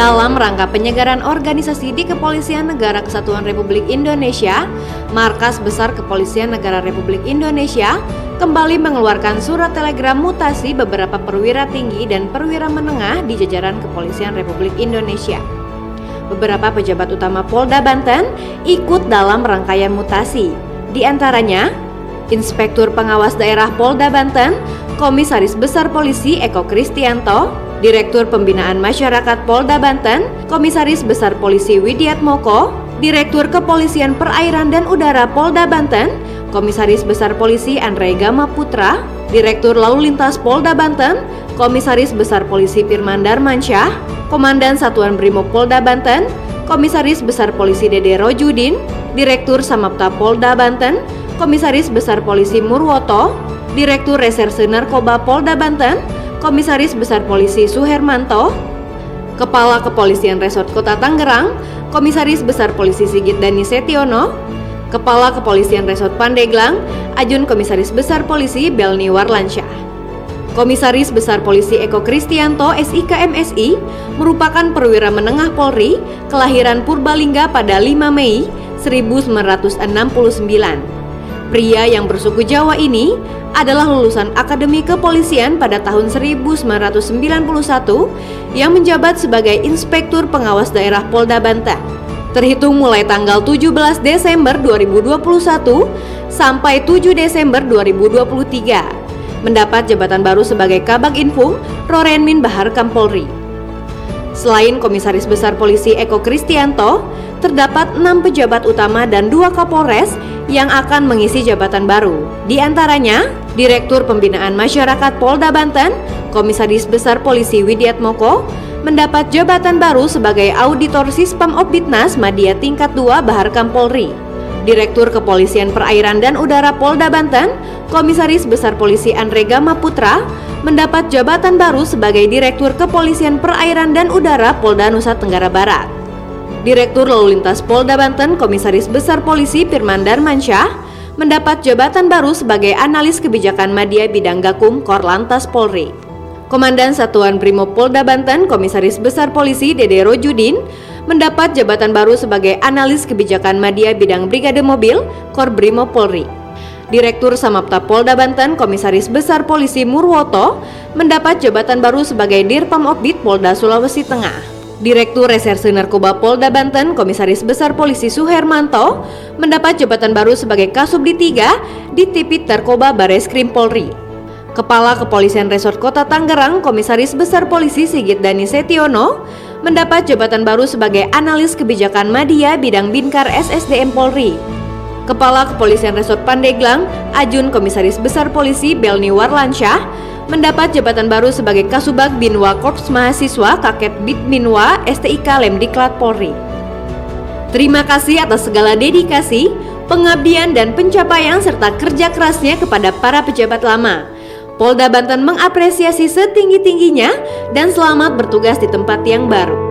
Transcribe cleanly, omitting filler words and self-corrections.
Dalam rangka penyegaran organisasi di Kepolisian Negara Kesatuan Republik Indonesia, Markas Besar Kepolisian Negara Republik Indonesia kembali mengeluarkan surat telegram mutasi beberapa perwira tinggi dan perwira menengah di jajaran Kepolisian Republik Indonesia. Beberapa pejabat utama Polda Banten ikut dalam rangkaian mutasi, di antaranya Inspektur Pengawas Daerah Polda Banten, Komisaris Besar Polisi Eko Kristianto, Direktur Pembinaan Masyarakat Polda Banten, Komisaris Besar Polisi Widiatmoko, Direktur Kepolisian Perairan dan Udara Polda Banten, Komisaris Besar Polisi Andre Gama Putra, Direktur Lalu Lintas Polda Banten, Komisaris Besar Polisi Firman Darmansyah, Komandan Satuan Brimob Polda Banten, Komisaris Besar Polisi Dede Rojudin, Direktur Samapta Polda Banten, Komisaris Besar Polisi Murwoto, Direktur Reserse Narkoba Polda Banten, Komisaris Besar Polisi Suhermanto, Kepala Kepolisian Resort Kota Tangerang, Komisaris Besar Polisi Sigit Dani Setiono, Kepala Kepolisian Resort Pandeglang, Ajun Komisaris Besar Polisi Belni Warlansyah. Komisaris Besar Polisi Eko Kristianto SIK MSI merupakan perwira menengah Polri kelahiran Purbalingga pada 5 Mei 1969. Pria yang bersuku Jawa ini adalah lulusan Akademi Kepolisian pada tahun 1991 yang menjabat sebagai Inspektur Pengawas Daerah Polda Banten. Terhitung mulai tanggal 17 Desember 2021 sampai 7 Desember 2023, mendapat jabatan baru sebagai Kabag Infum Rorenmin Bahar Kampolri. Selain Komisaris Besar Polisi Eko Kristianto, terdapat 6 pejabat utama dan 2 Kapolres yang akan mengisi jabatan baru. Di antaranya, Direktur Pembinaan Masyarakat Polda Banten, Komisaris Besar Polisi Widiatmoko, mendapat jabatan baru sebagai Auditor Sispam Obditnas Madya Tingkat 2 Bahar Kampolri. Direktur Kepolisian Perairan dan Udara Polda Banten, Komisaris Besar Polisi Andre Gama Putra, mendapat jabatan baru sebagai Direktur Kepolisian Perairan dan Udara Polda Nusa Tenggara Barat. Direktur Lalu Lintas Polda Banten, Komisaris Besar Polisi Firman Darmansyah, mendapat jabatan baru sebagai Analis Kebijakan Madya Bidang Gakum Korlantas Polri. Komandan Satuan Brimob Polda Banten, Komisaris Besar Polisi Dede Rojudin, mendapat jabatan baru sebagai Analis Kebijakan Madya Bidang Brigade Mobil Kor Brimob Polri. Direktur Samapta Polda Banten, Komisaris Besar Polisi Murwoto, mendapat jabatan baru sebagai Dirpam Opbid Polda Sulawesi Tengah. Direktur Reserse Narkoba Polda Banten, Komisaris Besar Polisi Suhermanto, mendapat jabatan baru sebagai Kasubdit 3 di Tipit Narkoba Bareskrim Polri. Kepala Kepolisian Resort Kota Tangerang, Komisaris Besar Polisi Sigit Dani Setiono, mendapat jabatan baru sebagai Analis Kebijakan Madya Bidang Binkar SSDM Polri. Kepala Kepolisian Resort Pandeglang, Ajun Komisaris Besar Polisi Belni Warlansyah, mendapat jabatan baru sebagai Kasubag Binwa Korps Mahasiswa Kaket Bit Minwa STIK Lemdiklat Polri. Terima kasih atas segala dedikasi, pengabdian dan pencapaian serta kerja kerasnya kepada para pejabat lama. Polda Banten mengapresiasi setinggi-tingginya dan selamat bertugas di tempat yang baru.